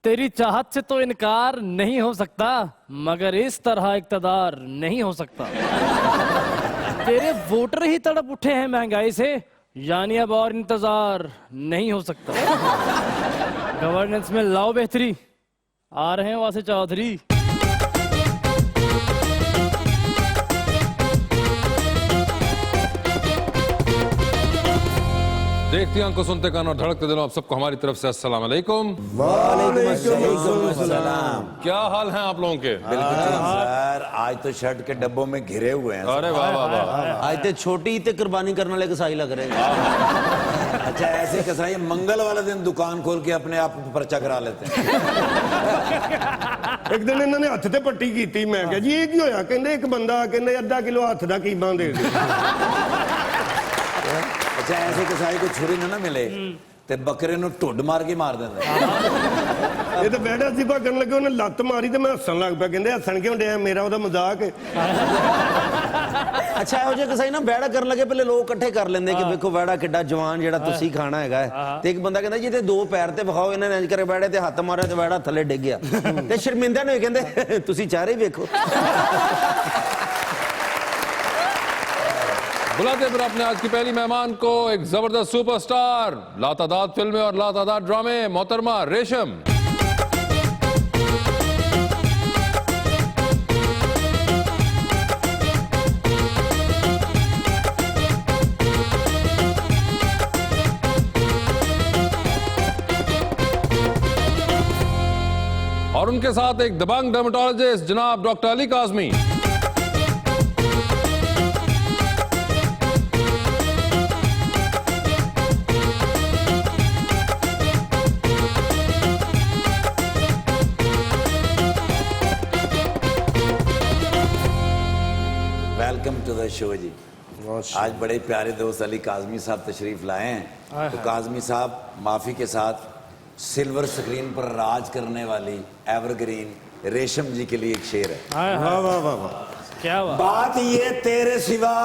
तेरी चाहत से तो इनकार नहीं हो सकता, मगर इस तरह इक़्तिदार नहीं हो सकता। तेरे वोटर ही तड़प उठे हैं महंगाई से, यानी अब और इंतजार नहीं हो सकता। गवर्नेंस में लाओ बेहतरी, आ रहे हैं वासे चौधरी। देखती आंखों सुनते कान और धड़कते दिलों, आप सबको हमारी तरफ से अस्सलाम वालेकुम। वालेकुम अस्सलाम। क्या हाल हैं आप लोगों के? बिल्कुल सर, आज तो शर्ट के डब्बों में घिरे हुए हैं। अरे वाह वाह वाह। आज ते छोटी ते कुर्बानी करने वाले कसाई लग रहे हैं। अच्छा, ऐसे कसाई मंगल वाले दिन दुकान खोल के अपने आप पर्चा करा लेते हैं। ਇੱਕ ਦਿਨ ਇਹਨਾਂ ਨੇ ਹੱਥ ਤੇ ਪੱਟੀ ਕੀਤੀ। ਮੈਂ ਕਿਹਾ ਜੀ ਇਹ ਕੀ ਹੋਇਆ? ਕਹਿੰਦੇ ਇੱਕ ਬੰਦਾ ਕਹਿੰਦੇ ਅੱਧਾ ਕਿਲੋ ਹੱਥ ਦਾ ਕੀਮਾ ਦੇ ਦੇ। अच्छा, ऐसे कसाई को छुरी ना मिले ते बकरे नु ढुੱਡ मार के मार देंगे। ਇਹ ਤਾਂ ਬੈਠਾ ਸੀ ਭੱਗਣ ਲੱਗੇ, ਉਹਨੇ ਲੱਤ ਮਾਰੀ ਤੇ ਮੈਂ ਹੱਸਣ ਲੱਗ ਪਿਆ। ਕਹਿੰਦੇ ਹੱਸਣ ਕਿਉਂ ਡਿਆ? ਮੇਰਾ ਉਹਦਾ ਮਜ਼ਾਕ ਹੈ। ਅੱਛਾ, ਇਹੋ ਜਿਹੇ ਕਸਾਈ ਨਾ ਵੈੜਾ ਕਰਨ ਲੱਗੇ ਪਹਿਲੇ ਲੋਕ ਇਕੱਠੇ ਕਰ ਲੈਂਦੇ ਕਿ ਵੇਖੋ ਵੈੜਾ ਕਿੱਡਾ ਜਵਾਨ ਜਿਹੜਾ ਤੁਸੀਂ ਖਾਣਾ ਹੈਗਾ ਤੇ ਇੱਕ ਬੰਦਾ ਕਹਿੰਦਾ ਜੀ ਤੇ ਦੋ ਪੈਰ ਤੇ ਵਿਖਾਓ। ਇਹਨਾਂ ਨੇ ਇੰਜ ਕਰੇ ਵੈੜੇ ਤੇ ਹੱਥ ਮਾਰਿਆ ਤੇ ਵੈੜਾ ਥੱਲੇ ਡਿੱਗ ਗਿਆ ਤੇ ਸ਼ਰਮਿੰਦਾ ਨੇ ਕਹਿੰਦੇ ਤੁਸੀਂ ਚਾਰੇ ਵੇਖੋ। बुलाते हैं फिर अपने आज की पहली मेहमान को, एक जबरदस्त सुपरस्टार, लातादाद फिल्में और लातादाद ड्रामे, मोहतरमा रेशम। और उनके साथ एक दबंग डर्मेटोलॉजिस्ट जनाब doctor Ali Kazmi. Welcome to the show जी। आज बड़े प्यारे दोस्त अली काज़मी साहब तशरीफ लाए हैं। तो काज़मी साहब, माफी के साथ सिल्वर स्क्रीन पर राज करने वाली एवरग्रीन रेशम जी के लिए एक शेर है। ਵਾਹ ਵਾਹ ਵਾਹ ਵਾਹ। क्या बात, बात ये तेरे सिवा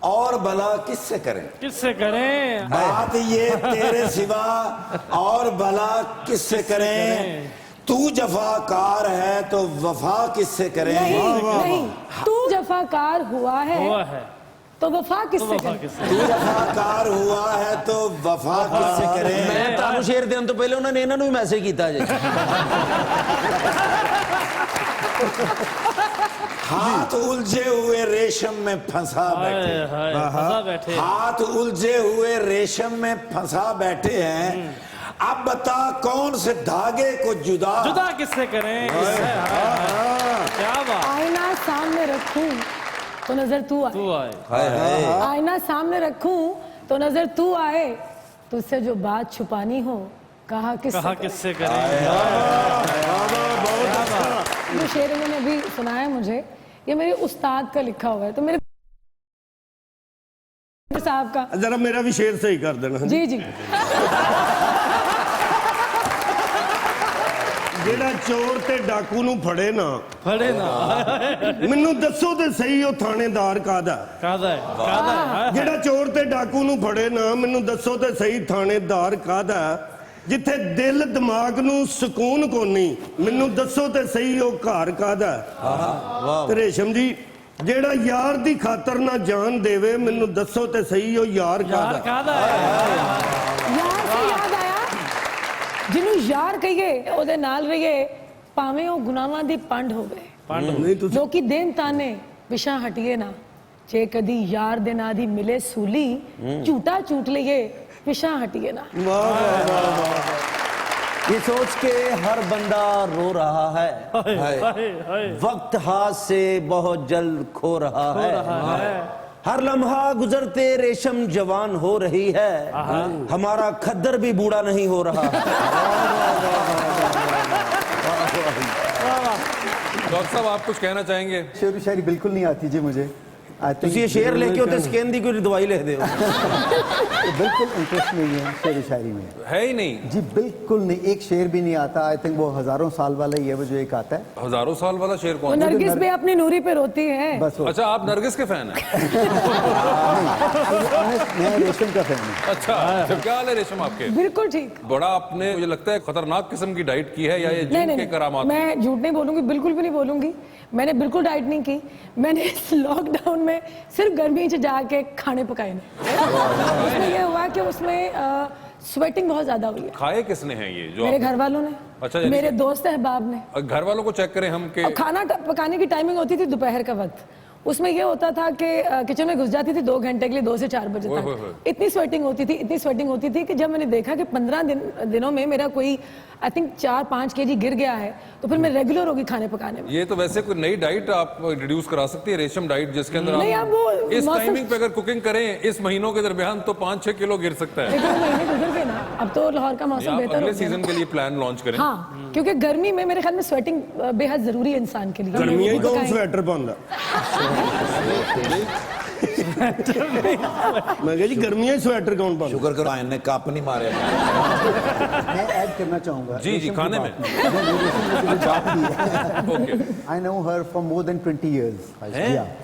और भला किससे करें? किससे करें? बात ये तेरे सिवा और भला किससे करें? तू जफाकार है तो वफा किससे करें? नहीं, तू जफाकार हुआ है तो वफा किससे करें? तू जफाकार हुआ है तो वफा किससे करें? ਮੈਂ ਤੁਹਾਨੂੰ ਸ਼ੇਰ ਦੇਣ ਤੋਂ ਪਹਿਲੇ ਉਹਨਾਂ ਨੇ ਇਹਨਾਂ ਨੂੰ ਵੀ ਮੈਸੇਜ ਕੀਤਾ ਜੀ। हाथ उलझे हुए रेशम में फंसा बैठे, फंसा बैठे। हाथ उलझे हुए रेशम में फंसा बैठे हैं। अब बता कौन से धागे को जुदा जुदा किससे करें? क्या बात। आईना सामने रखूं तो नजर तू तू आए, आए। आईना सामने रखूं तो नजर तू आए, तुझसे जो बात छुपानी हो कहा किससे करें? जो शेर इन्होंने अभी सुनाया मुझे, ये मेरे उस्ताद का लिखा हुआ है, तो मेरे साहब का जरा मेरा भी शेर सही कर देना जी जी। ਜਿਹੜਾ ਚੋਰ ਤੇ ਡਾਕੂ ਨੂੰ ਫੜੇ ਨਾ ਮੈਨੂੰ ਦੱਸੋ ਤੇ ਸਹੀ ਉਹ ਥਾਣੇਦਾਰ ਕਾਹਦਾ? ਜਿਹੜਾ ਚੋਰ ਤੇ ਡਾਕੂ ਨੂੰ ਫੜੇ ਨਾ ਮੈਨੂੰ ਦੱਸੋ ਤੇ ਸਹੀ ਥਾਣੇਦਾਰ ਕਾਹਦਾ? ਜਿੱਥੇ ਦਿਲ ਦਿਮਾਗ ਨੂੰ ਸਕੂਨ ਕੋਨੀ ਮੈਨੂੰ ਦੱਸੋ ਤੇ ਸਹੀ ਉਹ ਘਰ ਕਾਹਦਾ? ਤੇ ਰੇਸ਼ਮ ਜੀ, ਜਿਹੜਾ ਯਾਰ ਦੀ ਖਾਤਰ ਨਾ ਜਾਨ ਦੇਵੇ ਮੈਨੂੰ ਦੱਸੋ ਤੇ ਸਹੀ ਉਹ ਯਾਰ ਕਾਹਦਾ? यार से याद आया, ਜਿਹਨੂੰ ਯਾਰ ਕਹੀਏ ਉਹਦੇ ਨਾਲ ਰਹੀਏ ਭਾਵੇਂ ਉਹ ਗੁਨਾਹਾਂ ਦੀ ਪੰਡ ਹੋਵੇ। ਨਹੀਂ ਤੁਸੀਂ ਲੋਕੀ ਦੇਨ ਤਾਨੇ ਵਿਸ਼ਾ ਹਟੀਏ ਨਾ, ਜੇ ਕਦੀ ਯਾਰ ਦੇ ਨਾਂ ਦੀ ਮਿਲੇ ਸੂਲੀ ਝੂਟਾ ਝੂਟ ਲਈਏ ਵਿਸ਼ਾ ਹਟੀਏ ਨਾ। ਵਾਹ ਵਾਹ ਵਾਹ ਵਾਹ। یہ سوچ کے ہر بندہ رو رہا ہے وقت ہاتھ سے بہت جلد کھو رہا ہے، ہر لمحہ گزرتے ریشم جوان ہو رہی ہے، ہمارا کھدر بھی بوڑھا نہیں ہو رہا۔ ڈاکٹر صاحب آپ کچھ کہنا چاہیں گے؟ شعر و شاعری بالکل نہیں آتی جی مجھے، ਤੁਸੀਂ ਇਹ ਸ਼ੇਰ ਲੈ ਕੇ ਉੱਤੇ ਸਕਿਨ ਦੀ ਕੋਈ ਦਵਾਈ ਲਿਖ ਦਿਓ। बिल्कुल इंटरेस्ट नहीं है शेर शायरी में है ही नहीं। जी, बिल्कुल नहीं, एक शेर भी नहीं आता। आई थिंक वो हजारों साल वाला ही है वो जो एक आता है। हजारों साल वाला शेर वो कौन? नरगिस भी अपनी नूरी पे रोती है। बस वो अच्छा, आप नरगिस के फैन हैं? मैं रेशम का फैन हूँ। अच्छा, तो क्या हाल है रेशम आपके? बिल्कुल ठीक। बड़ा आपने मुझे लगता है खतरनाक किस्म की डाइट की है या ये नहीं जिम के नहीं, करामात? मैं झूठ नहीं बोलूंगी, बिल्कुल भी नहीं बोलूंगी। मैंने बिल्कुल डाइट नहीं की। मैंने इस लॉकडाउन में सिर्फ गर्मी से जाके खाने पकाए नहीं। उसमें ये हुआ कि उसमें स्वेटिंग बहुत ज्यादा हुई है। खाए किसने हैं ये जो मेरे आप- घर वालों ने, अच्छा, यानी मेरे दोस्त अहबाब ने। घर वालों को चेक करें हम के और खाना पकाने की टाइमिंग होती थी दोपहर का वक्त। उसमें ये होता था कि किचन में घुस जाती थी 2 घंटे के लिए, 2 से 4 बजे ओए तक। होए होए। इतनी स्वेटिंग होती थी कि जब मैंने देखा कि 15 दिनों में मेरा कोई आई थिंक 4-5 kg गिर गया है, तो फिर मैं रेगुलर होगी खाने पकाने में। ये तो वैसे कोई नई डाइट आप इंट्रोड्यूस करा सकती है, रेशम डाइट, जिसके अंदर नहीं, आप आप वो इस मौसम- टाइमिंग पे अगर कुकिंग करें इस महीनों के दरमियान तो 5-6 किलो गिर सकता है। लेकिन वो महीने गुजर गए ना, अब तो लाहौर का मौसम आप बेहतर अगले हो गया सीजन ना। के लिए प्लान लॉन्च करें। हाँ, क्योंकि गर्मी में मेरे ख्याल में स्वेटिंग बेहद जरूरी है इंसान के लिए। ਗਰਮੀਆਂ ਹੀ ਕੌਣ पकाएं। ਸਵੈਟਰ ਪਾਉਂਦਾ? ਮੈਂ ਕਿਹਾ ਜੀ ਗਰਮੀਆਂ ਹੀ ਸਵੈਟਰ ਕੌਣ ਪਾਉਂਦਾ? शुक्र करो आयन ने कप नहीं मारे। मैं ऐड करना चाहूंगा जी, जी, खाने में। Okay. I know her for more than 20 years।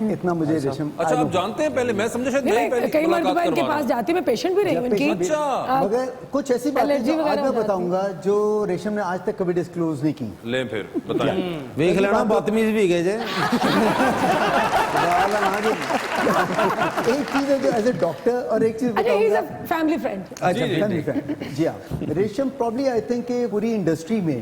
इतना मुझे रेशम अच्छा, आप जानते हैं? पहले मैं समझा शायद नहीं, मैं पहले कई मुलाकात मरतबा इनके करवा रहा पास हूं। जाती, मैं पेशेंट भी रही हूँ इनकी। अच्छा। मगर कुछ ऐसी बातें एलर्जी जो आज वगैरह मैं हो जाती बताऊंगा जो रेशम ने आज तक कभी डिस्क्लोज नहीं की। ले फिर बताएं। ਵੇਖ ਲੈਣਾ ਬਦਤਮੀਜ਼ ਵੀ ਗਏ ਜੇ। एक चीज है जो एज ए डॉक्टर और एक चीज अच्छा, ही इज बताऊंगा अ फैमिली फ्रेंड। अच्छा, family friend। जी हाँ, रेशम प्रॉब्ली आई थिंक कि पूरी इंडस्ट्री में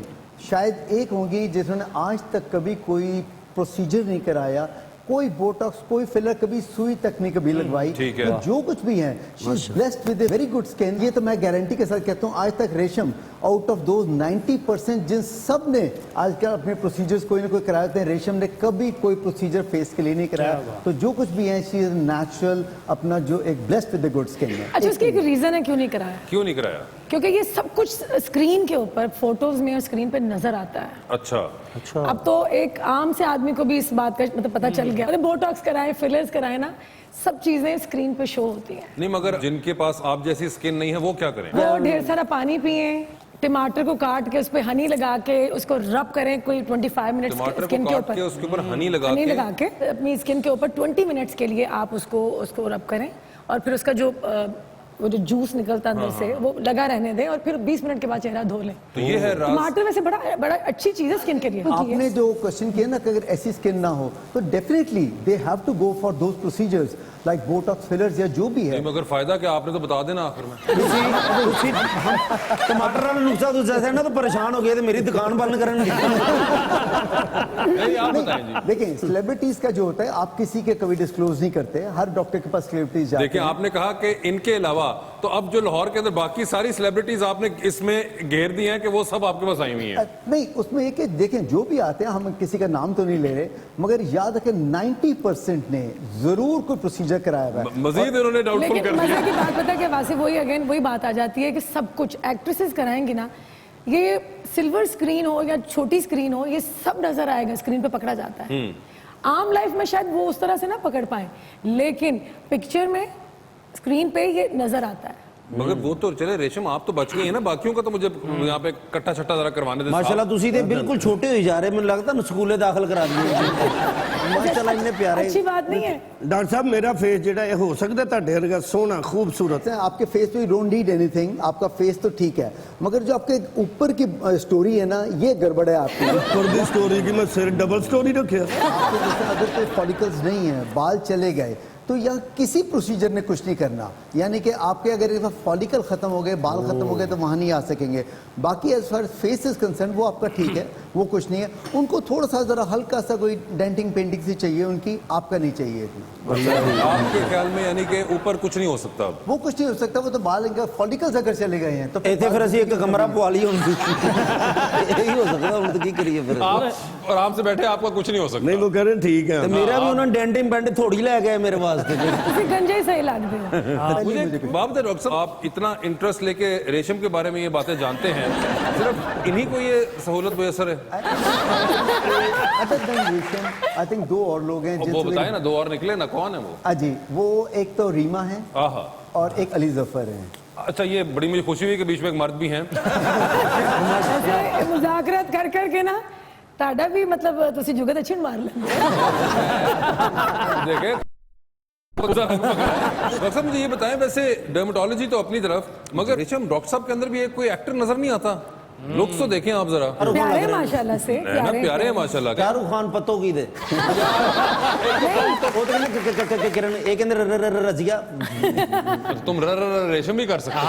शायद एक होंगी जिन्होंने आज तक कभी कोई प्रोसीजर नहीं कराया, कोई बोटॉक्स, कोई फिलर, कभी सुई तक नहीं कभी लगवाई। ठीक है। तो जो कुछ भी है, she is blessed with a very good skin. ये तो मैं गारंटी के साथ कहता हूँ, आज तक रेशम आउट ऑफ दोज 90% जिन सब ने आजकल अपने प्रोसीजर्स कोई ना कोई कराए होते हैं, रेशम ने कभी कोई प्रोसीजर फेस के लिए नहीं कराया। तो जो कुछ भी है, शी इज नेचुरल, अपना जो एक blessed with a good skin है। अच्छा, उसकी एक रीजन है क्यों नहीं कराया, क्यों नहीं कराया? क्योंकि ये सब कुछ स्क्रीन के ऊपर, फोटोज में और स्क्रीन पे नजर आता है। अच्छा, अब तो एक आम से आदमी को भी इस बात का मतलब पता चल गया। अरे बोटॉक्स कराए, फिलर्स कराए ना, सब चीजें स्क्रीन पे शो होती हैं। नहीं, मगर जिनके पास आप जैसी स्किन नहीं है वो क्या करें? वो ढेर सारा पानी पिए, टमाटर को काट के उस पे हनी लगा के उसको रब करें कोई 25 मिनट्स टमाटर स्किन को के काट ऊपर। के उसके ऊपर हनी लगा हनी के लगा के अपनी स्किन के ऊपर 20 मिनट्स के लिए आप उसको रब करें, और फिर उसका जो वो जो जूस निकलता अंदर से वो लगा रहने दें, और फिर 20 मिनट के बाद चेहरा धो लें। तो ये है राज। टमाटर वैसे बड़ा अच्छी चीज है स्किन के लिए। आपने जो क्वेश्चन किया ना कि अगर ऐसी स्किन ना हो तो definitely they have to go for those procedures like Botox, fillers या जो भी है। नहीं, मगर फायदा क्या, आपने तो बता देना आखिर में। ਤੁਸੀਂ ਟਮਾਟਰ ਨਾਲ ਨੁਕਸਾ ਦੂਜਾ ਸੇ ਨਾ ਤਾਂ ਪਰੇਸ਼ਾਨ ਹੋ ਗਏ ਤੇ ਮੇਰੀ ਦੁਕਾਨ ਬੰਦ ਕਰਨਗੇ। नहीं, आप बताएं जी। देखिए, सेलिब्रिटीज का जो होता है आप किसी के कभी डिस्क्लोज नहीं करते, हर डॉक्टर के पास सेलिब्रिटीज जाते देखिए, हैं। आपने कहा कि इनके अलावा तो अब जो लाहौर के अंदर बाकी सारी सेलिब्रिटीज आपने इसमें घेर दी हैं कि वो सब आपके पास आई हुई हैं। नहीं, उसमें एक देखें जो भी आते हैं, हम किसी का नाम तो नहीं ले रहे, मगर याद रखें 90% ने जरूर कोई प्रोसीजर कराया हुआ है। मजीद इन्होंने डाउटफुल लेकिन कर मजे दिया। की बात पता है कि वासिफ, वही बात आ जाती है कि सब कुछ एक्ट्रेसेस कराएंगी ना, ये सिल्वर स्क्रीन हो या छोटी स्क्रीन हो, ये सब नजर आएगा, स्क्रीन पे पकड़ा जाता है। आम लाइफ में शायद वो उस तरह से ना पकड़ पाए, लेकिन पिक्चर में स्क्रीन पे ये नजर आता है। मगर वो तो चले रेशम, आप तो बच गई है ना, बाकियों का तो मुझे यहाँ पे कट्टा छट्टा जरा करवाने दे। ਮਾਸ਼ਾਅੱਲਾ ਤੁਸੀਂ ਤੇ ਬਿਲਕੁਲ ਛੋਟੇ ਹੋਈ ਜਾ ਰਹੇ, ਮੈਨੂੰ ਲੱਗਦਾ ਨਾ ਸਕੂਲੇ ਦਾਖਲ ਕਰਾ ਦਿਓ। ਮਾਸ਼ਾਅੱਲਾ ਇੰਨੇ ਪਿਆਰੇ। अच्छी बात नहीं है। ਡਾਕਟਰ ਸਾਹਿਬ ਮੇਰਾ ਫੇਸ ਜਿਹੜਾ ਇਹ ਹੋ ਸਕਦਾ ਤੁਹਾਡੇ ਵਰਗਾ ਸੋਹਣਾ ਖੂਬਸੂਰਤ? आपके फेस पे डोंट नीड एनीथिंग, आपका फेस तो ठीक है, मगर जो आपके ऊपर की स्टोरी है ना, ये गड़बड़ है आपकी। ਉੱਪਰ ਦੀ ਸਟੋਰੀ ਕਿ ਮੈਂ ਸਿਰ ਡਬਲ ਸਟੋਰੀ ਰੱਖਿਆ? आपके जैसे अगर कोई फॉलिकल्स नहीं है, बाल चले गए, तो यहाँ किसी प्रोसीजर ने कुछ नहीं करना। यानी कि आपके अगर एक फॉलिकल खत्म हो गए, बाल खत्म हो गए, तो वहाँ नहीं आ सकेंगे। बाकी as far face is concern वो आपका ठीक है, वो कुछ नहीं है। उनको थोड़ा सा जरा हल्का सा कोई डेंटिंग पेंटिंग सी चाहिए उनकी, आपका नहीं चाहिए इतना। आपके ख्याल में यानी कि ऊपर कुछ नहीं हो सकता अब? वो कुछ नहीं हो सकता, वो तो बाल इनका फॉलिकल्स अगर चले गए हैं तो ਇੱਥੇ ਫਿਰ ਅਸੀਂ ਇੱਕ ਕਮਰਾ ਪਵਾ ਲਈਏ ਹੁਣ। ਇਹੀ ਹੋ ਸਕਦਾ ਹੁਣ ਤਾਂ ਕੀ ਕਰੀਏ ਫਿਰ। आप आराम से बैठे, आपका कुछ नहीं हो सकता। ਨਹੀਂ ਉਹ ਕਹ ਰਹੇ ਠੀਕ ਹੈ। ਤੇ ਮੇਰਾ ਵੀ ਉਹਨਾਂ ਡੈਂਟਿੰਗ ਪੈਂਟ ਥੋੜੀ ਲੈ ਗਏ ਮੇਰੇ ਵਾਸਤੇ। किसी गंजे ही सही लग दिया। मुझे बाप दे डॉक्टर साहब, आप इतना इंटरेस्ट लेके रेशम के बारे में ये बातें जानते हैं, सिर्फ इन्हीं को ये सहूलत मुयसर है? अदर देन रेशम आई थिंक 2 और लोग हैं वो बताए ना, 2 और निकले ना, कौन है वो? जी, वो एक तो रीमा है आहा, और एक अली जफर है। अच्छा, ये बड़ी मुझे खुशी हुई कि बीच में एक मर्द भी हैं। मुज़ाकरात कर करके ना ताड़ा भी मतलब तुसी जुगत अच्छी मार लेंगे। देखे डॉक्टर साहब, मुझे ये बताएं, वैसे डर्मेटोलॉजी तो अपनी तरफ, मगर रेशम डॉक्टर साहब के अंदर भी एक कोई एक्टर नजर नहीं आता? लुक्स तो देखें आप जरा, प्यारे माशाल्लाह से, है ना, प्यारे हैं माशाल्लाह। शाहरुख खान पतो की दे वो तो किरण एक अंदर रजिया तुम रेशम भी कर सकते हो।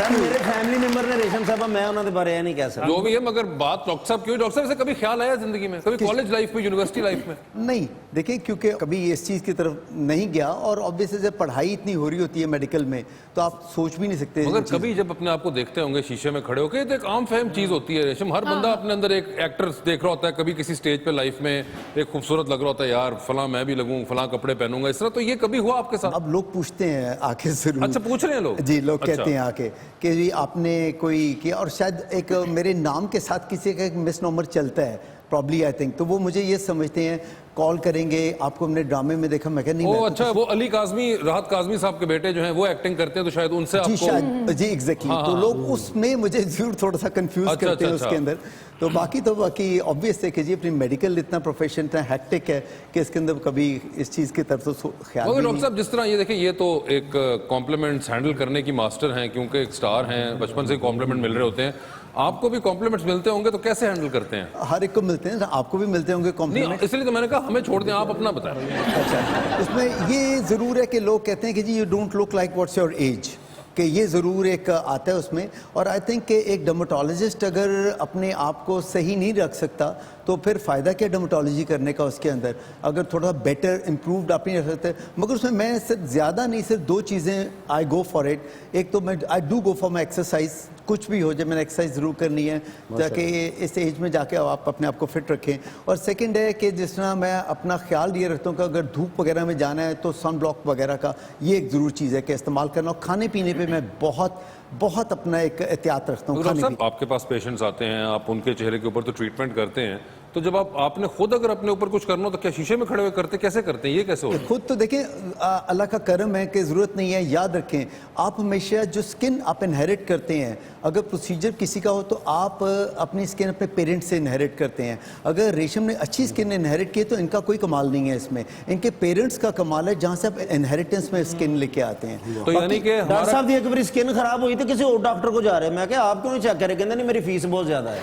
मेरे फैमिली मेंबर ने रेशम साहब, मैं उन्होंने बारे नहीं कह सकता। जो भी है, मगर बात डॉक्टर साहब क्यों? डॉक्टर साहब से कभी ख्याल आया जिंदगी में, कभी कॉलेज लाइफ में, यूनिवर्सिटी लाइफ में? नहीं, देखिए, क्योंकि कभी इस चीज़ की तरफ नहीं गया, और ऑब्वियसली जब पढ़ाई इतनी हो रही होती है मेडिकल में तो आप सोच भी नहीं सकते। मगर कभी जब अपने आप को देखते होंगे शीशे में खड़े होके, तो एक आम फहम चीज होती है रेशम, हर बंदा अपने अंदर एक एक्टर देख रहा होता है, कभी किसी स्टेज पे लाइफ में एक खूबसूरत लग रहा होता है, यार फलां मैं भी लगूं, फलां कपड़े पहनूंगा, इस तरह। तो ये कभी हुआ आपके साथ? अब लोग पूछते हैं आके जरूर। अच्छा, पूछ रहे हैं लोग? जी, लोग अच्छा। कहते हैं आके कि जी आपने कोई किया, और शायद एक मेरे नाम के साथ किसी का एक मिसनोमर चलता है प्रॉब्ली, आई थिंक, तो वो मुझे ये समझते हैं कॉल करेंगे, आपको हमने ड्रामे में देखा, मैं कहा नहीं। ओ अच्छा, वो अली काज़मी, राहत काज़मी साहब के बेटे जो हैं वो एक्टिंग करते हैं, तो शायद उनसे जी, आपको। शायद जी, एग्जैक्टली। तो लोग उसमें मुझे जरूर थोड़ा सा कंफ्यूज अच्छा, करते हैं अच्छा, उसके अंदर। तो बाकी ऑब्वियस है कि जी अपनी मेडिकल इतना प्रोफेशन इतना हैक्टिक है कि इसके अंदर कभी इस चीज़ की तरफ तो ख्याल मगर भी डॉक्टर नहीं। साहब, जिस तरह ये देखें, ये तो एक कॉम्प्लीमेंट्स हैंडल करने की मास्टर हैं, क्योंकि एक स्टार हैं, बचपन से कॉम्प्लीमेंट मिल रहे होते हैं। आपको भी कॉम्प्लीमेंट्स मिलते होंगे, तो कैसे हैंडल करते हैं? हर एक को मिलते हैं, आपको भी मिलते होंगे नहीं, कॉम्प्लीमेंट। इसलिए तो मैंने कहा हमें छोड़ दें, आप अपना बताएं। अच्छा, इसमें ये ज़रूर है कि लोग कहते हैं कि जी you don't look like what's your age, कि ये ज़रूर एक आता है उसमें। और आई थिंक कि एक डर्मेटोलॉजिस्ट अगर अपने आप को सही नहीं रख सकता तो फिर फ़ायदा क्या डर्मेटोलॉजी करने का उसके अंदर, अगर थोड़ा बेटर इम्प्रूव्ड आप नहीं रख सकते। मगर उसमें मैं सिर्फ ज़्यादा नहीं, सिर्फ 2 चीज़ें आई गो फॉर इट। एक तो मैं I do go for my exercise, कुछ भी हो जाए मैंने एक्सरसाइज ज़रूर करनी है ताकि इस एज में जाके आप अपने आप को फिट रखें। और सेकंड है कि जिस तरह मैं अपना ख्याल ये रखता हूँ कि अगर धूप वगैरह में जाना है तो सन ब्लॉक वगैरह का ये एक ज़रूर चीज़ है कि इस्तेमाल करना। और खाने पीने पे मैं बहुत अपना एक एहतियात रखता हूँ। डॉक्टर साहब, आपके पास पेशेंट्स आते हैं, आप उनके चेहरे के ऊपर तो ट्रीटमेंट करते हैं, तो जब आपने खुद अगर अपने ऊपर कुछ करना हो तो क्या शीशे में खड़े हुए करते, कैसे करते हैं, ये कैसे होता है? खुद तो देखें, अल्लाह का करम है कि ज़रूरत नहीं है। याद रखें, आप हमेशा जो स्किन आप इनहेरिट करते हैं, अगर प्रोसीजर किसी का हो तो आप अपनी स्किन अपने पेरेंट्स से इनहेरिट करते हैं। अगर रेशम ने अच्छी स्किन इनहेरिट की तो इनका कोई कमाल नहीं है इसमें, इनके पेरेंट्स का कमाल है जहाँ से आप इनहेरिटेंस में स्किन लेके आते हैं। तो यानी कि डॉक्टर साहब की एक बार स्किन खराब हुई तो किसी और डॉक्टर को जा रहे हैं, मैं क्या आप क्यों नहीं चेक करे, कहते नहीं मेरी फीस बहुत ज्यादा है।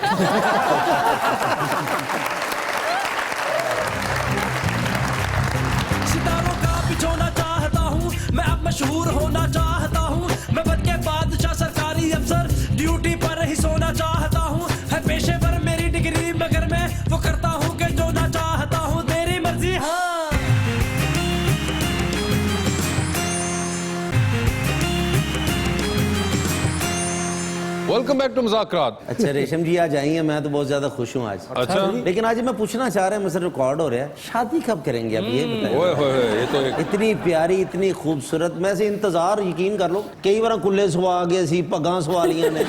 सितारों का बिछोना चाहता हूँ मैं, अब मशहूर होना चाहता हूँ मैं, बन के बादशाह सरकारी अफसर ड्यूटी पर ही सोना चाहता हूँ। है पेशेवर मेरी डिग्री मगर मैं वो करता हूँ कि जो ना चाहता हूँ, तेरी मर्जी। हाँ, वेलकम बैक टू मुज़ाकरात। अच्छा रेशम जी आज आई हैं, मैं तो बहुत ज्यादा खुश हूँ आज। अच्छा, लेकिन आज मैं पूछना चाह रहा हूँ, मुझसे रिकॉर्ड हो रहा है, शादी कब करेंगे आप ये बताएं। ओए होए, ये तो एक इतनी प्यारी इतनी खूबसूरत, मैं से इंतजार यकीन कर लो कई बार कुल्ले सवा गए सी, पग्गां सवा लियां ने,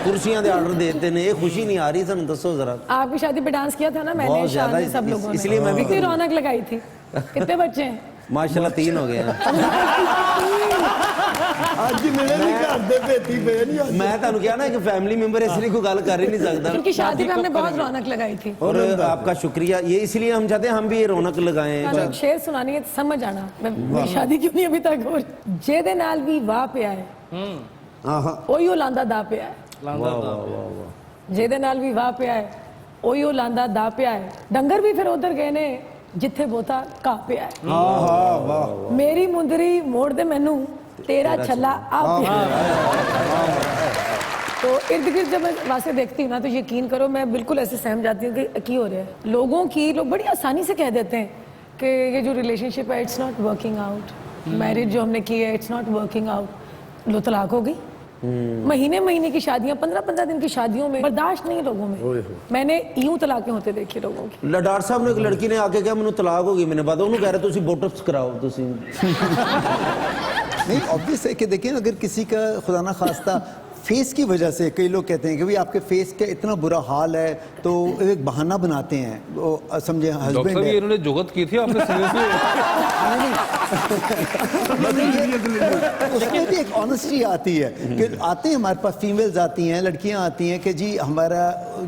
कुर्सियां दे ऑर्डर देते ने, ये खुशी नहीं आ रही थानू दसो जरा। आपकी शादी पे डांस किया था ना मैंने, बहुत शान ज्यादा, में सब लोगों ने, इसलिए मैं भी कितनी रौनक लगाई थी। कितने बच्चे हैं? माशाल्लाह 3 हो गए हैं। आज जी मेरे भी घर दे बेटी पे नहीं आज। मैं ਤੁਹਾਨੂੰ ਕਿਹਾ ਨਾ ਕਿ फैमिली मेंबर इसलिए कोई गल कर ही नहीं सकता। उनकी शादी पे हमने बहुत रौनक लगाई थी। और आपका शुक्रिया, ये इसलिए हम चाहते हैं हम भी ये रौनक लगाएं। एक शेर सुनानी है, समझ आना। मेरी शादी क्यों नहीं अभी तक हो रही? जेदे नाल भी वाह पे आए, ओही लांदा दा पे आए। जेदे नाल भी वाह पे आए, ओही लांदा दा पे आए। डंगर भी फिर उधर गए ने जिथे बोता का पे आए। मेरी मुंदरी मोड़ दे मैनू, तेरा छल्ला आप। तो इर्द गिर्द जब मैं वहाँ से देखती हूँ ना तो यकीन करो मैं बिल्कुल ऐसे सहम जाती हूँ कि की हो रहा है। लोग बड़ी आसानी से कह देते हैं कि ये जो रिलेशनशिप है it's not working out, marriage जो हमने की है इट्स नॉट वर्किंग आउट, लो तलाक हो गई। महीने की शादियां, 15 दिन की शादियों में बर्दाश्त नहीं है लोगों में। मैंने यूं तलाकें होते देखी लोगों की। डॉक्टर साहब ने एक लड़की ने आके कहा मैनू तलाक हो गई, मैंने बात उन्होंने कह रहे तुसी बोटॉक्स कराओ तुसी। नहीं, ऑब्वियस है कि देखें अगर किसी का खुदा ना खास्ता फेस की वजह से कई लोग कहते हैं कि भाई आपके फेस का इतना बुरा हाल है, तो एक बहाना बनाते हैं, वो समझे डॉक्टर हस्बैंड साहब, ये है। इन्होंने जुगत की थी आपने सीरियसली? उसमें भी एक ऑनेस्टी आती है कि आते हैं हमारे पास, फीमेल्स आती हैं, लड़कियां आती हैं कि जी हमारा,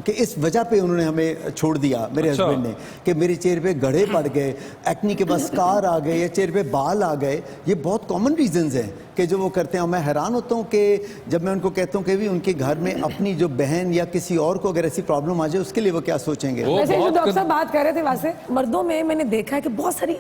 कि इस वजह पे उन्होंने हमें छोड़ दिया, मेरे अच्छा। हस्बैंड ने, कि मेरे चेहरे पे गड़े पड़ गए, एक्नी के बाद स्कार आ गए या चेहरे पे बाल आ गए। ये बहुत कॉमन रीजंस हैं कि जो वो करते हैं। और मैं हैरान होता हूँ कि जब मैं उनको कहता हूँ कि भी उनके घर में अपनी जो बहन या किसी और को अगर ऐसी प्रॉब्लम आ जाए उसके लिए वो क्या सोचेंगे। वैसे जो डॉक्टर साहब बात कर रहे थे, वैसे मर्दों में मैंने देखा है कि बहुत सारी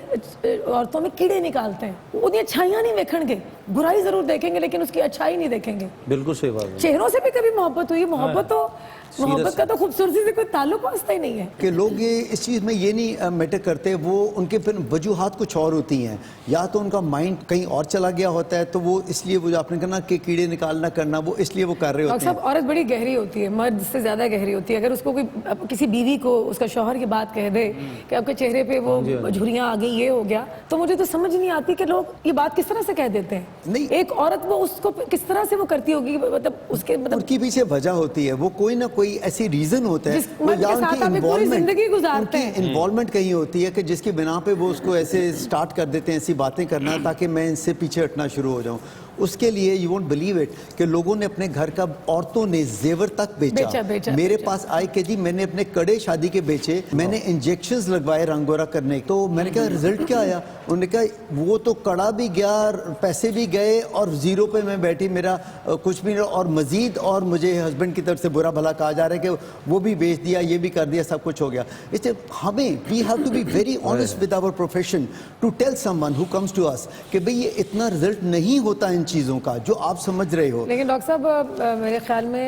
औरतों में कीड़े निकालते हैं, उन्हें अच्छाइयां नहीं देखेंगे, बुराई जरूर देखेंगे लेकिन उसकी अच्छाई नहीं देखेंगे। बिल्कुल सही बात है। चेहरों से भी कभी मोहब्बत हुई? मोहब्बत का तो खूबसूरती से कोई ताल्लुक वास्ता ही नहीं है कि लोग ये इस चीज़ में ये नहीं मैटर करते, वो उनके फिर वजूहात कुछ और होती हैं, या तो उनका माइंड कहीं और चला गया होता है, तो वो इसलिए वो जो आपने कहा ना कि कीड़े निकालना करना, वो इसलिए वो कर रहे होते डॉक्टर हैं। साहब, औरत बड़ी गहरी होती है, मर्द से ज्यादा गहरी होती है। अगर उसको कोई किसी बीवी को उसका शौहर की बात कह दे कि आपके चेहरे पे वो झुर्रियां आ गई, ये हो गया, तो मुझे तो समझ नहीं आती कि लोग ये बात किस तरह से कह देते हैं। नहीं। एक औरत वो उसको किस तरह से वो करती होगी, मतलब उसके मतलब उनकी पीछे वजह होती है, वो कोई ना कोई ऐसी रीजन होता है, जिस मर्द के साथ आप एक पूरी जिंदगी गुजारते हैं। इन्वॉल्वमेंट कहीं होती है कि जिसकी बिना पे वो उसको ऐसे स्टार्ट कर देते हैं ऐसी बातें करना ताकि मैं इनसे पीछे हटना शुरू हो जाऊं। उसके लिए यू वोंट बिलीव इट कि लोगों ने अपने घर का, औरतों ने जेवर तक बेचा। मेरे पास आए कि जी मैंने अपने कड़े शादी के बेचे, मैंने इंजेक्शंस लगवाए रंग गोरा करने, तो मैंने कहा रिजल्ट क्या आया? उन्होंने कहा वो तो कड़ा भी गया, पैसे भी गए और जीरो पे मैं बैठी, मेरा कुछ भी नहीं, और मजीद और मुझे हस्बैंड की तरफ से बुरा भला कहा जा रहा है कि वो भी बेच दिया, ये भी कर दिया, सब कुछ हो गया। इसलिए हमें we have to be very honest with our profession to tell someone who comes to us कि भाई ये इतना रिजल्ट नहीं होता इन चीज़ों का जो आप समझ रहे हो। लेकिन डॉक्टर साहब, मेरे ख्याल में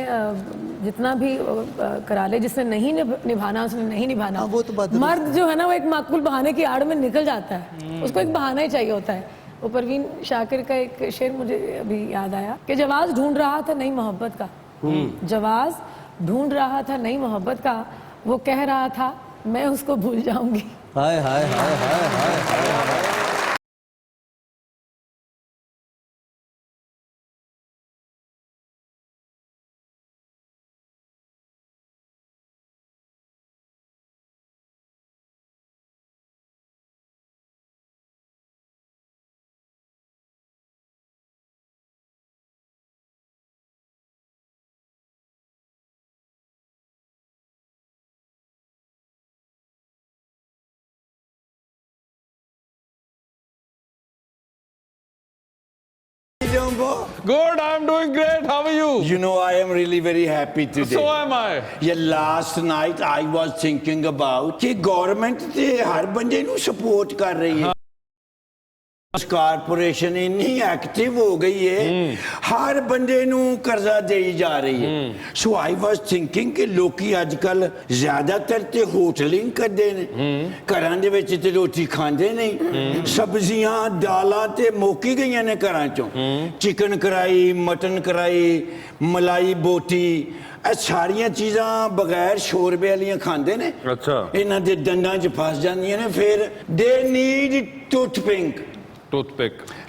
जितना भी करा ले, जिसने नहीं निभाना उसने नहीं निभाना। वो तो बात है। मर्द जो है ना, वो एक माकूल बहाने की आड़ में निकल जाता है, उसको एक बहाना ही चाहिए होता है। वो परवीन शाकिर का एक शेर मुझे अभी याद आया कि जवाज ढूंढ रहा था नई मोहब्बत का, जवाज ढूंढ रहा था नई मोहब्बत का, वो कह रहा था मैं उसको भूल जाऊंगी। हाय हाय हाय हाय हाय हाय। Good, I'm doing great. How are you? You know, I am really very happy today. So am I. Yeah, last night I was thinking about कि गवर्नमेंट ते हर बंदे ਨੂੰ सपोर्ट कर रही है। कारपोरेशन इतनी एक्टिव हो गई है, हर बंदे ਨੂੰ ਕਰਜ਼ਾ ਦੇਈ ਜਾ ਰਹੀ ਹੈ। So I was thinking ਕਿ ਲੋਕੀ ਅੱਜ ਕੱਲ ਜ਼ਿਆਦਾਤਰ ਤੇ ਹੋਟਲਿੰਗ ਕਰਦੇ ਨੇ, ਘਰਾਂ ਦੇ ਵਿੱਚ ਤੇ ਰੋਟੀ ਖਾਂਦੇ ਨਹੀਂ, ਸਬਜ਼ੀਆਂ ਦਾਲਾਂ ਤੇ ਮੁੱਕ ਹੀ ਗਈਆਂ ਨੇ ਘਰਾਂ ਚੋਂ। ਚਿਕਨ ਕਰਾਈ, ਮਟਨ ਕਰਾਈ, ਮਲਾਈ ਬੋਟੀ, ਇਹ ਸਾਰੀਆਂ ਚੀਜ਼ਾਂ ਬਗੈਰ ਸ਼ੋਰਬੇ ਵਾਲੀਆਂ ਖਾਂਦੇ ਨੇ। ਅੱਛਾ। ਇਹਨਾਂ ਦੇ ਦੰਦਾਂ 'ਚ ਫਸ ਜਾਂਦੀਆਂ ਨੇ, ਫਿਰ ਦੇ ਨੀਡ ਟੂਥਪਿਕ।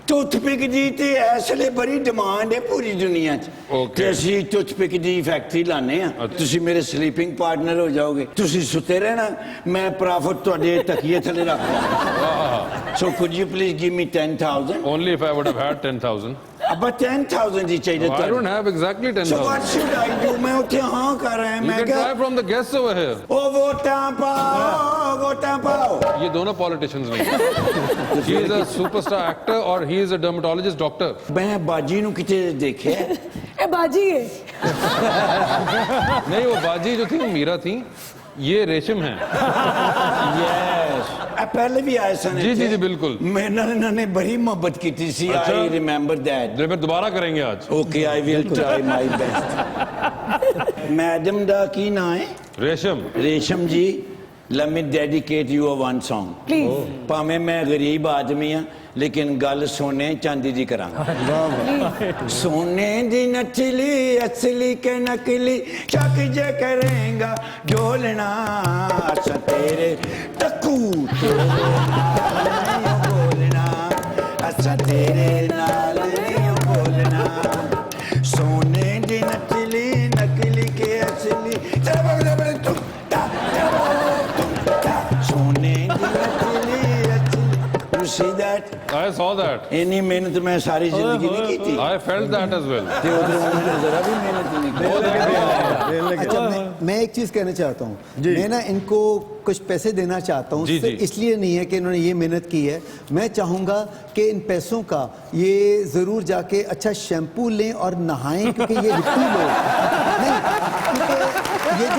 ਟੂਥਪਿਕ ਦੀ ਤੇ ਇਸ ਲਈ ਬੜੀ ਡਿਮਾਂਡ ਹੈ ਪੂਰੀ ਦੁਨੀਆ 'ਚ। ਤੇ ਅਸੀਂ ਟੂਥਪਿਕ ਦੀ ਫੈਕਟਰੀ ਲਾਣੇ ਆ, ਤੁਸੀਂ ਮੇਰੇ ਸਲੀਪਿੰਗ ਪਾਰਟਨਰ ਹੋ ਜਾਓਗੇ, ਤੁਸੀਂ ਸੁੱਤੇ ਰਹਿਣਾ, ਮੈਂ ਪ੍ਰੋਫਿਟ ਤੁਹਾਡੇ ਤਕੀਏ ਥੱਲੇ ਰੱਖ ਦਾਂਗਾ। So could you please give me 10,000? Only if I would have had 10,000. But 10,000 ही चाहिए। I don't have exactly 10,000. So what should I do? मैं उठे हाँ कर रहा है। You can try from the guests over here. ओ वोटां पाओ, वोटां पाओ। ये दोनों politicians नहीं। He is a superstar actor or he is a dermatologist doctor. मैं बाजी नू किते देखे। ए बाजी है। नहीं, वो बाजी जो थी वो मीरा थी, ये रेशम है। Yes. पहले भी आए सन। जी जी जी बिल्कुल। मेरे नाल इन्होंने बड़ी मोहब्बत की थी। I remember that. फिर दोबारा करेंगे आज। Okay, I will try my best. Madam दा की ना है? रेशम। रेशम जी, let me dedicate you a one song. Please. भाਵੇਂ मैं गरीब आदमी हाँ, लेकिन गल सोने चांदी दी करांगा। सोने दी नचली असली के नकली शक जे करेगा झोलना, असा तेरे टक्कू बोलना, असा तेरे नाल नहीं बोलना। सोने दी I saw that. ਇੰਨੀ ਮਿਹਨਤ ਮੈਂ ਸਾਰੀ ਜ਼ਿੰਦਗੀ नहीं की थी. I felt that as well. ਤੇ ਉਧਰੋਂ ਉਹਨੇ ਜ਼ਰਾ ਵੀ ਮਿਹਨਤ नहीं की. अच्छा मैं एक चीज कहना चाहता हूँ, मैं ना इनको कुछ पैसे देना चाहता हूँ, जी, सिर्फ जी। इसलिए नहीं है कि इन्होंने ये मेहनत की है। मैं चाहूँगा कि इन पैसों का ये ज़रूर जाके अच्छा शैम्पू लें और नहाएं, क्योंकि ये हिप्पी लोग नहीं, क्योंकि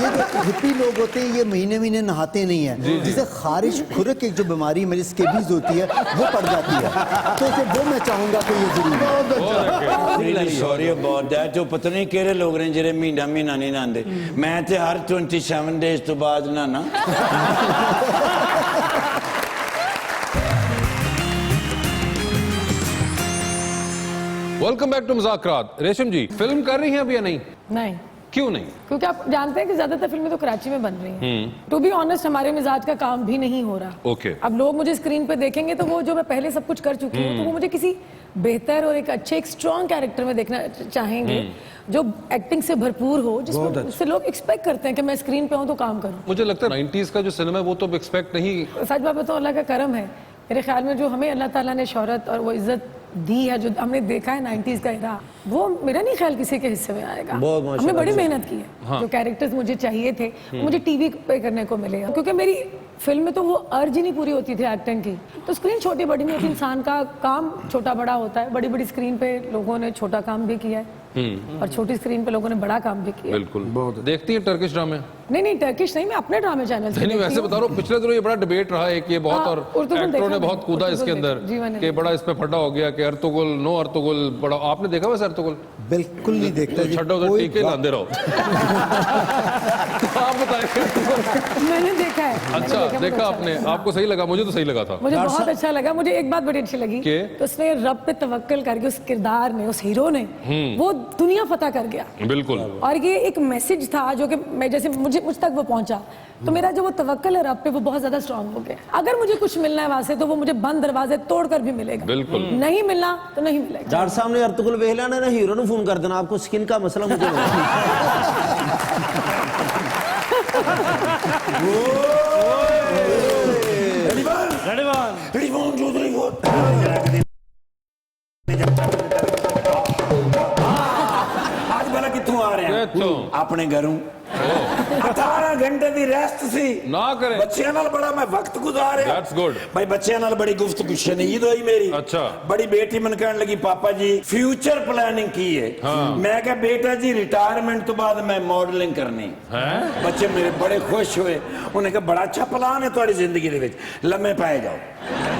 ये जो हिप्पी लोग होते हैं ये महीने महीने नहाते नहीं हैं, जिसे खारिश खुरक एक जो बीमारी मेरी स्केबीज होती है वो पड़ जाती है, तो फिर वो मैं चाहूँगा कि ये ज़रूर Really sorry about that. ਜੋ ਪਤਾ ਨਹੀਂ ਕਿਹੜੇ ਲੋਕ ਨੇ ਜਿਹੜੇ ਮਹੀਨਾ ਨਹੀਂ ਨਹਾਉਂਦੇ. ਮੈਂ ਤੇ ਹਰ 27 ਡੇਜ਼ ਤੋਂ ਬਾਅਦ ਨਹਾਣਾ. वेलकम बैक टू मुज़ाकरात. रेशम जी, फिल्म कर रही हैं अभी या नहीं? नहीं, क्यों नहीं? क्योंकि आप जानते हैं कि ज्यादातर फिल्में तो कराची में बन रही हैं। टू बी ऑनेस्ट हमारे मिजाज का काम भी नहीं हो रहा. Okay. अब लोग मुझे स्क्रीन पे देखेंगे तो वो जो मैं पहले सब कुछ कर चुकी हूँ, तो वो मुझे किसी बेहतर और एक अच्छे एक स्ट्रॉन्ग कैरेक्टर में देखना चाहेंगे जो एक्टिंग से भरपूर हो, जिसमें उससे लोग एक्सपेक्ट करते हैं कि मैं स्क्रीन पे हूँ तो काम करूँ. मुझे लगता है 90s का जो सिनेमा है वो तो एक्सपेक्ट नहीं. सच बात बताऊँ, अल्लाह का करम है. मेरे ख्याल में जो हमें अल्लाह ताला ने शोहरत और वो इज्जत दी है, जो हमने देखा है 90s का एरा, वो मेरा नहीं ख्याल किसी के हिस्से में आएगा. हमने बड़ी मेहनत की है. जो कैरेक्टर्स मुझे चाहिए थे वो मुझे टीवी पे करने को मिले, क्योंकि मेरी फिल्म में तो वो अर्ज ही नहीं पूरी होती थी एक्टिंग की. तो स्क्रीन छोटी बड़ी नहीं होती, इंसान का काम छोटा बड़ा होता है. बड़ी बड़ी स्क्रीन पे लोगों ने छोटा काम भी किया है और छोटी स्क्रीन पे लोगों ने बड़ा काम भी किया. बिल्कुल. देखती है टर्किश ड्रामे? नहीं, टर्किश नहीं, मैं अपने ड्रामे चैनल से नहीं, वैसे बता रहा हूँ, पिछले दिनों ये बड़ा डिबेट रहा है कि ये बहुत, और एक्टरों ने बहुत कूदा इसके अंदर कि बड़ा इस पे फटा हो गया कि अर्तुगुल नो अर्तुगुल बड़ा. आपने देखा वैसे अर्तुगुल? बिल्कुल नहीं देखता जी. छड्डा उधर टीके लाते रहो. आप बताइए. मैंने देखा है. अच्छा, देखा आपने? आपको सही लगा? मुझे तो सही लगा था. मुझे बहुत अच्छा लगा. मुझे एक बात बड़ी अच्छी लगी, तो उसने रब पे तवक्कल करके उस किरदार ने, उस हीरो ने वो दुनिया फतह कर गया. बिल्कुल. और ये एक मैसेज था जो कि मैं जैसे मुझ तक वो पहुंचा, तो मेरा जो वो तवक्कल है रब पे वो बहुत ज्यादा स्ट्रांग हो गया. अगर मुझे कुछ मिलना है वहां से तो वो मुझे बंद दरवाजे तोड़ कर भी मिलेगा. बिल्कुल. नहीं मिलना तो नहीं मिलेगा. डॉक्टर साहब ने अर्तुगुल वेख लेना, हीरो ने फोन कर देना, आपको स्किन का मसला मुझे ਅੱਜ ਬਲਾ ਕਿੱਥੋਂ ਆ ਰਿਹਾ? ਕਿੱਥੋਂ? ਆਪਣੇ ਘਰੋਂ. 18 घंटे ਦੀ ਰੈਸਟ ਸੀ. ਨਾ ਕਰੇ. ਬੱਚਿਆਂ ਨਾਲ ਬੜਾ ਮੈਂ ਵਕਤ ਗੁਜ਼ਾਰਿਆ. That's good. ਭਾਈ ਬੱਚਿਆਂ ਨਾਲ ਬੜੀ ਗੁਫ਼ਤਗੂ ਸ਼ਨੀਦ ਹੋਈ ਮੇਰੀ. ਅੱਛਾ. ਬੜੀ ਬੇਟੀ ਮੈਨੂੰ ਕਹਿਣ ਲੱਗੀ, ਪਾਪਾ ਜੀ ਫਿਊਚਰ ਪਲੈਨਿੰਗ ਕੀ ਹੈ? ਮੈਂ ਕਿਹਾ ਬੇਟਾ ਜੀ ਰਿਟਾਇਰਮੈਂਟ ਤੋਂ ਬਾਅਦ ਮੈਂ ਮਾਡਲਿੰਗ ਕਰਨੀ ਹੈ. ਬੱਚੇ ਮੇਰੇ ਬੜੇ ਖੁਸ਼ ਹੋਏ. ਉਹਨੇ ਕਿਹਾ ਬੜਾ ਅੱਛਾ ਪਲਾਨ ਹੈ ਤੁਹਾਡੀ ਜ਼ਿੰਦਗੀ ਦੇ ਵਿੱਚ, ਲੰਮੇ ਪੈ ਜਾਓ.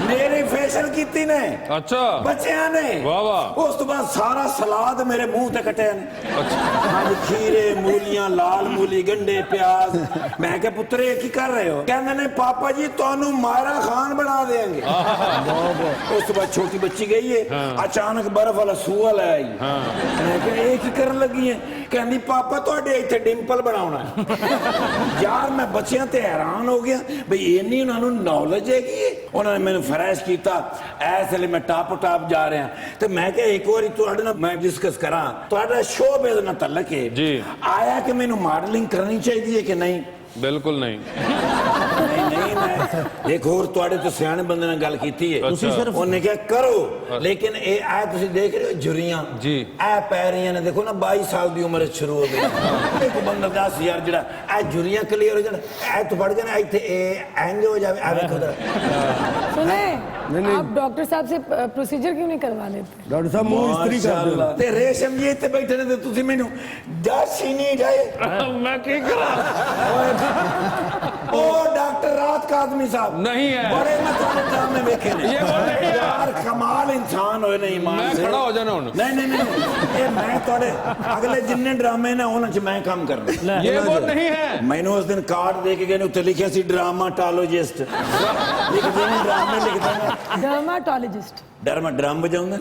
ਮੇਰੇ ਫੇਸ਼ੀਅਲ ਕੀਤੀ ਨੇ. ਅੱਛਾ. ਬੱਚਿਆਂ ਨੇ. ਵਾਹ ਵਾਹ. ਉਸ ਤੋਂ ਬਾਅਦ ਸਾਰਾ ਸਲਾਦ ਮੇਰੇ ਮੂੰਹ ਤੇ ਕੱਟਿਆ ਨੇ. ਅੱਛਾ. ਖੀਰੇ, ਮੂਲੀਆਂ, ਲਾਲ ਮੂਲੀ, ਗੰਡੇ, ਪਿਆਜ਼. ਮੈਂ ਕਿਹਾ ਪੁੱਤਰੇ ਕੀ ਕਰ ਰਹੇ ਹੋ? ਕਹਿੰਦੇ ਨੇ ਪਾਪਾ ਜੀ ਤੁਹਾਨੂੰ ਮਾਇਰਾ ਖਾਨ ਬਣਾ ਦੇਾਂਗੇ. ਉਸ ਤੋਂ ਬਾਅਦ ਛੋਟੀ ਬੱਚੀ ਗਈ ਹੈ, ਅਚਾਨਕ ਬਰਫ਼ ਵਾਲਾ ਸੂਆ ਲੈ ਆਈ. ਮੈਂ ਕਿਹਾ ਇਹ ਕੀ ਕਰਨ ਲੱਗੀ ਹੈ? ਕਹਿੰਦੀ ਪਾਪਾ ਤੁਹਾਡੇ ਇੱਥੇ ਡਿੰਪਲ ਬਣਾਉਣਾ. ਯਾਰ ਮੈਂ ਬੱਚਿਆਂ ਤੇ ਹੈਰਾਨ ਹੋ ਗਿਆ ਬਈ ਇੰਨੀ ਉਹਨਾਂ ਨੂੰ ਨੌਲੇਜ ਹੈਗੀ ਹੈ. ਉਹਨਾਂ ਨੇ ਮੈਨੂੰ ਫਰੈਸ਼ ਕੀਤਾ. ਇਸ ਵੇਲੇ ਮੈਂ ਟਾਪ ਜਾ ਰਿਹਾ ਤੇ ਮੈਂ ਕਿਹਾ ਇੱਕ ਵਾਰੀ ਤੁਹਾਡੇ ਨਾਲ ਮੈਂ ਡਿਸਕਸ ਕਰਾਂ, ਤੁਹਾਡਾ ਸ਼ੋਅ ਬਿਜ਼ਨਸ ਨਾਲ ਤਲਕ ਹੈ ਜੀ, ਆਇਆ ਕਿ ਮੈਨੂੰ ਮਾਡਲਿੰਗ ਕਰਨੀ ਚਾਹੀਦੀ ਹੈ ਕਿ ਨਹੀਂ? ਬਿਲਕੁਲ ਨਹੀਂ. ਨਹੀਂ ਮੈਂ ਇੱਕ ਹੋਰ ਤੁਹਾਡੇ ਤੋਂ ਸਿਆਣੇ ਬੰਦੇ ਨਾਲ ਗੱਲ ਕੀਤੀ ਹੈ. ਤੁਸੀਂ ਸਿਰਫ ਉਹਨੇ ਕਿਹਾ ਕਰੋ, ਲੇਕਿਨ ਇਹ ਆ ਤੁਸੀਂ ਦੇਖ ਰਹੇ ਹੋ ਜੁਰੀਆਂ ਜੀ ਇਹ ਪੈ ਰਹੀਆਂ ਨੇ. ਦੇਖੋ ਨਾ 22 ਸਾਲ ਦੀ ਉਮਰ ਸ਼ੁਰੂ ਹੋ ਗਈ. ਇੱਕ ਬੰਦਾ 10,000 ਜਿਹੜਾ ਇਹ ਜੁਰੀਆਂ ਕਲੀਅਰ ਹੋ ਜਾਣ, ਇਹ ਤੋਂ ਫੜ ਜਾਣਾ ਇੱਥੇ ਇਹ ਇੰਜ ਹੋ ਜਾਵੇ. ਆ ਵੇਖੋ सुने आप डॉक्टर साहब से प्रोसीजर क्यों नहीं करवा लेते? डॉक्टर साहब मुंह इस्त्री कर दो. ਤੇ ਰੇਸ਼ਮ ਜੀ ਇੱਥੇ ਬੈਠੇ ਨੇ ਤੇ ਤੁਸੀਂ ਮੈਨੂੰ ਦੱਸ ਹੀ ਨਹੀਂ ਰਹੇ. ਮੈਂ ਕੀ ਕਰਾਂ? ਉਹ ਡਾਕਟਰ ਰਾਤ ਕਾ ਆਦਮੀ ਸਾਹਿਬ नहीं है. बड़े मैं तुम्हारे ड्रामे देखे ने. ये वो नहीं है. यार कमाल इंसान होए नहीं ईमान मैं से. खड़ा हो जाना हूं. नहीं ये मैं थोड़े अगले जिन्ने ड्रामे ने उन्हां च मैं काम करना. ये वो नहीं है. मैंने उस दिन कार्ड दे के गए उत्ते लिखिया सी ड्रामाटोलॉजिस्ट. लिख देने ड्रामे लिख देना डर्माटोलॉजिस्ट. ड्राम बजाऊंगा.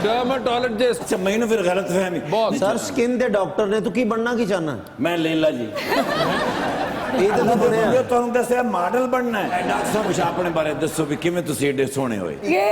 डर्माटोलॉजिस्ट. अच्छा मैंने फिर गलत फहमी. बहुत सर स्किन दे डॉक्टर ने तो की बनना की चाहना? मैं लेला जी. ਇਹਦੇ ਨਾਲ ਬਣਿਆ ਜੋ ਤੁਹਾਨੂੰ ਦੱਸਿਆ ਮਾਡਲ ਬਣਨਾ ਹੈ। ਡਾਕਟਰ ਸਾਹਿਬ ਕੁਛ ਆਪਣੇ ਬਾਰੇ ਦੱਸੋ ਵੀ ਕਿਵੇਂ ਤੁਸੀਂ ਏਡੇ ਸੋਹਣੇ ਹੋਏ। ये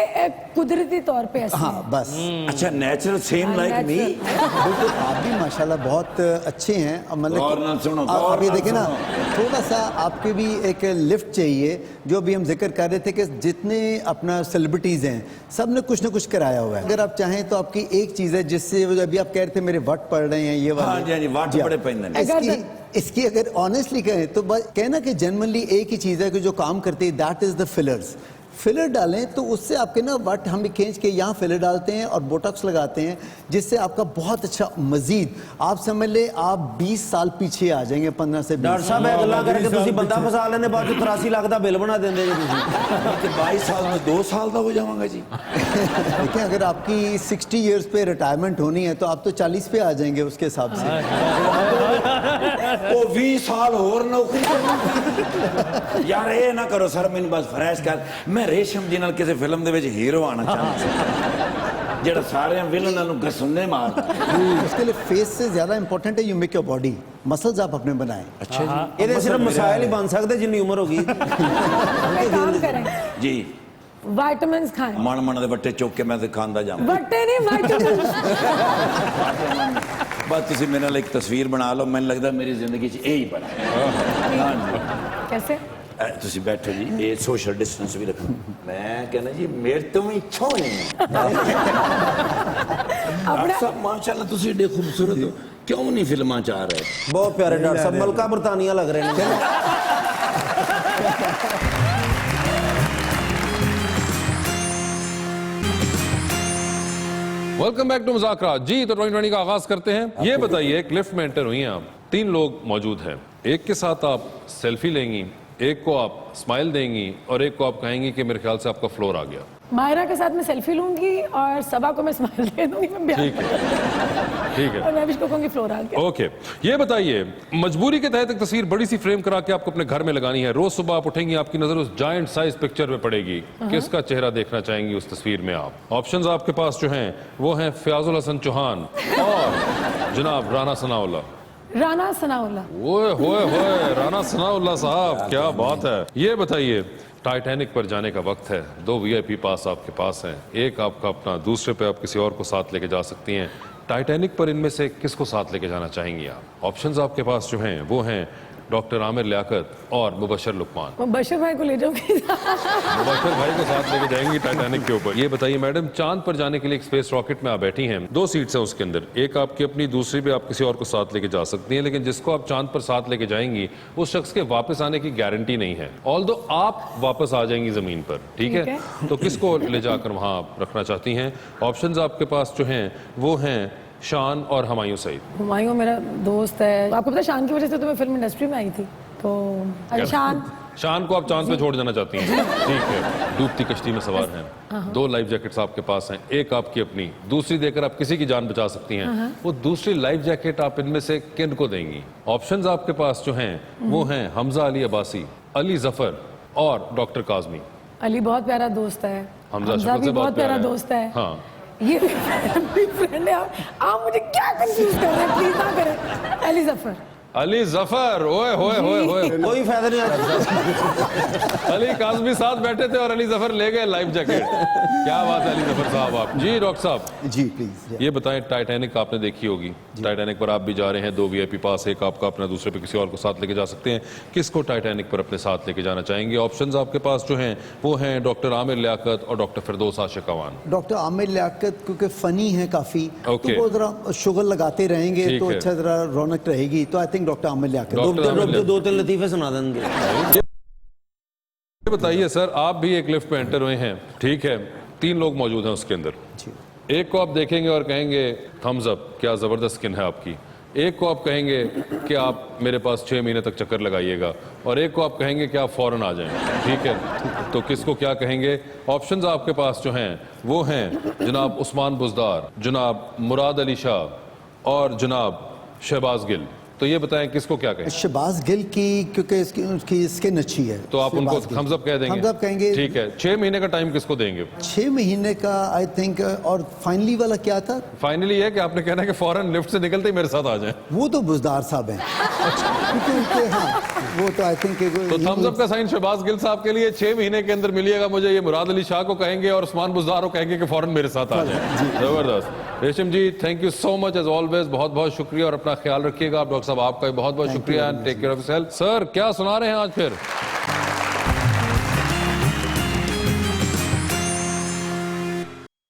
कुदरती तौर पे ऐसे हाँ बस अच्छा नेचुरल सेम लाइक मी। बिल्कुल आप भी माशाल्लाह बहुत अच्छे हैं और मतलब गौर ना सुनो, आप गौर ये ना देखें ना सुनो। थोड़ा सा आपके भी एक लिफ्ट चाहिए। जो भी हम जिक्र कर रहे थे कि जितने अपना सेलिब्रिटीज हैं सब ने कुछ ना कुछ कराया हुआ है। अगर आप चाहें तो आपकी एक चीज है जिससे अभी आप कह रहे थे मेरे वट पड़ रहे हैं ये वाले। हाँ जी, हाँ जी, वट बड़े पैंदे हैं। इसकी अगर ऑनेस्टली कहें तो कहना कि जनरली एक ही चीज है कि जो काम करती है that is the fillers. Filler डालें तो उससे आपके ना वट हम भी खींच के यहाँ फिलर डालते हैं और बोटॉक्स लगाते हैं जिससे आपका बहुत अच्छा मजीद आप समझ ले आप 20 साल पीछे आ जाएंगे 15 से 20। ਡਾਕਟਰ ਸਾਹਿਬ ਇਹ ਗੱਲਾਂ ਕਰਕੇ ਤੁਸੀਂ ਬੰਦਾ ਫਸਾ ਲੈਂਦੇ ਬਾਅਦ ਚ 83 ਲੱਖ ਦਾ ਬਿੱਲ ਬਣਾ ਦਿੰਦੇ ਜੀ ਤੁਸੀਂ। कि 22 साल में 2 साल का हो जाऊंगा जी। देखिए अगर आपकी 60 इयर्स पे रिटायरमेंट होनी है तो आप तो 40 पे आ जाएंगे उसके हिसाब से। वो 20 साल और नौकरी करनी। यार ये ना करो सर मैंने बस फरैश कर मैं रेशम जी नाल किसी फिल्म दे विच हीरो आना चाहता जेड़ा सारे विलनां नूं गसुन्ने मारदा। उसके लिए फेस से ज्यादा इंपॉर्टेंट है you make your body muscles आप अपने बनाएं। अच्छा जी ਇਹਦੇ ਸਿਰਫ ਮਸਾਇਲ ਹੀ ਬਣ ਸਕਦੇ ਜਿੰਨੀ ਉਮਰ ਹੋ ਗਈ। एक काम करें जी विटामिन खाएं। मन मन दे बट्टे चुक के मैं ते खांदा जावां। बट्टे नहीं विटामिन। बस तुसी मेरे नाल एक तस्वीर बना लो मैनूं लगदा मेरी जिंदगी च यही बड़ा। हां जी कैसे ਤੁਸੀਂ ਬੈਠੋ ਜੀ ਇਹ ਸੋਸ਼ਲ ਡਿਸਟੈਂਸ ਵੀ ਰੱਖੋ। ਮੈਂ ਕਹਿੰਦਾ ਜੀ ਮੇਰੇ ਤੋਂ ਵੀ ਛੋਣੇ अपना ਸਭ ਮਾਸ਼ਾਅੱਲਾ ਤੁਸੀਂ ਏਡੇ ਖੂਬਸੂਰਤ ਹੋ ਕਿਉਂ ਨਹੀਂ ਫਿਲਮਾਂ ਚ ਆ ਰਹੇ। ਬਹੁਤ ਪਿਆਰੇ ਡਾਕਟਰ ਸਾਹਿਬ ਮਲਕਾ ਬਰਤਾਨੀਆ ਲੱਗ ਰਹੇ ਨੇ। वेलकम बैक टू मुज़ाकरा। जी तो 2020 का आगाज करते हैं। ये बताइए एक लिफ्ट में एंटर हुई हैं आप, 3 लोग मौजूद हैं, एक के साथ आप सेल्फी लेंगी, एक को आप स्माइल देंगी और एक को आप कहेंगी कि मेरे ख्याल से आपका फ्लोर आ गया। मायरा के साथ मैं सेल्फी लूंगी और सबा को मैं स्माइल दे दूंगी। मैं ब्याह ठीक है ठीक है और मैं भी इसको कहूंगी फ्लोर आ गया। ओके ये बताइए मजबूरी के तहत एक तस्वीर बड़ी सी फ्रेम करा के आपको अपने घर में लगानी है। रोज सुबह आप उठेंगी आपकी नजर उस जायंट साइज पिक्चर पे पड़ेगी। किसका चेहरा देखना चाहेंगी उस तस्वीर में आप? ऑप्शंस आपके पास जो हैं वो हैं फयाजुल हसन चौहान और जनाब राना सनाउल्लाह। राना सनाउल्लाह। ओए होए होए राना सनाउल्लाह साहब क्या बात है। ये बताइए टाइटैनिक पर जाने का वक्त है, 2 VIP पास आपके पास हैं, एक आपका अपना, दूसरे पे आप किसी और को साथ लेके जा सकती हैं। टाइटैनिक पर इनमें से किसको साथ लेके जाना चाहेंगी आप? ऑप्शंस आपके पास जो हैं वो हैं डॉक्टर आमिर लियाकत और मुबशर लुकमान। मैं बशर भाई को ले जाऊंगी। मुबशर भाई को साथ लेके जाएंगी टाइटैनिक के ऊपर। ये बताइए मैडम चांद पर जाने के लिए एक स्पेस रॉकेट में आप बैठी हैं, 2 सीट्स हैं उसके अंदर, एक आपकी अपनी, दूसरी पे आप किसी और को साथ लेके जा सकती हैं, लेकिन जिसको आप चांद पर साथ लेके जाएंगी उस शख्स के वापस आने की गारंटी नहीं है, ऑल्दो आप वापस आ जाएंगी जमीन पर। ठीक है तो किसको ले जाकर वहां आप रखना चाहती हैं? ऑप्शंस आपके पास जो हैं वो हैं शान और हुमायूं सईद। हुमायूं मेरा दोस्त है, आपको पता है शान की वजह से तो मैं फिल्म इंडस्ट्री में आई थी। तो अरे शान को आप चांद पे छोड़ देना चाहती हैं? ठीक है डूबती कश्ती में सवार हैं, 2 लाइफ जैकेट्स आपके पास हैं, एक आपकी अपनी, दूसरी देकर आप किसी की जान बचा सकती हैं। वो दूसरी लाइफ जैकेट आप इनमें से किन को देंगी? ऑप्शंस आपके पास जो हैं वो हैं हमजा अली अब्बासी, अली जफर और डॉक्टर काजमी। अली बहुत प्यारा दोस्त है, हमजा भी बहुत प्यारा दोस्त है। हाँ ये भी फ्रेंड है। आप मुझे क्या कंफ्यूज कर रहे हैं, प्लीज ना करें। अली जफर। अली जफर ओए होए होए होए कोई फायदा नहीं आता। अली काज़मी साथ बैठे थे और अली जफर ले गए लाइफ जैकेट। क्या बात है अली जफर साहब आप। जी डॉक्टर साहब जी प्लीज ये बताएं टाइटैनिक आपने देखी होगी, टाइटैनिक पर आप भी जा रहे हैं, 2 VIP पास, एक आपका अपना, दूसरे पे किसी और को साथ लेके जा सकते हैं। किसको टाइटैनिक पर अपने साथ लेके जाना चाहेंगे? ऑप्शंस आपके पास जो हैं वो हैं डॉक्टर आमिर लियाकत और डॉक्टर फिरदौस आशिक अवान। डॉक्टर आमिर लियाकत क्योंकि फनी है काफी Okay. तो वो जरा शुगर लगाते रहेंगे ठीक तो है। अच्छा जरा रौनक रहेगी। तो I think doctor Aamir Liaquat. Doctor Aamir Liaquat. 2-3 लतीफे सुना देंगे। ये बताइए सर आप भी एक लिफ्ट में एंटर हुए हैं, ठीक है, 3 लोग मौजूद हैं उसके अंदर, एक को आप देखेंगे और कहेंगे थम्स अप क्या जबरदस्त स्किन है आपकी, एक को आप कहेंगे कि आप मेरे पास 6 महीने तक चक्कर लगाइएगा और एक को आप कहेंगे कि आप फौरन आ जाएं। ठीक है तो किसको क्या कहेंगे? ऑप्शंस आपके पास जो हैं वो हैं जनाब उस्मान बुज़दार, जनाब मुराद अली शाह और जनाब शहबाज गिल। تو یہ بتائیں کس کو کیا کہیں؟ शहबाज गिल की, क्योंकि उसकी स्किन अच्छी है, تو آپ ان کو تھمز اپ کہہ دیں گے؟ thumbs up کہیں گے. ٹھیک ہے. 6 مہینے کا ٹائم کس کو دیں گے؟ 6 مہینے کا آئی تھنک. اور فائنلی والا کیا تھا؟ فائنلی یہ کہ آپ نے کہنا ہے کہ فوراً لفٹ سے نکلتے ہی میرے ساتھ آ جائیں. وہ تو بزدار صاحب ہیں کیونکہ ان کے ہاں وہ تو آئی تھنک. تو تھمز اپ کا سائن شہباز گل صاحب کے لیے 6 مہینے کے اندر ملیے گا مجھے. یہ مراد علی شاہ کو کہیں گے اور عثمان بزدار کو کہیں گے کہ فوراً میرے ساتھ آ جائیں. زبردست. Resham ji thank you so much as always. بہت بہت شکریہ اور اپنا خیال رکھیے گا. ڈاکٹر صاحب آپ کا بھی بہت بہت شکریہ. Take care of yourself. Sir کیا سنا رہے ہیں آج پھر؟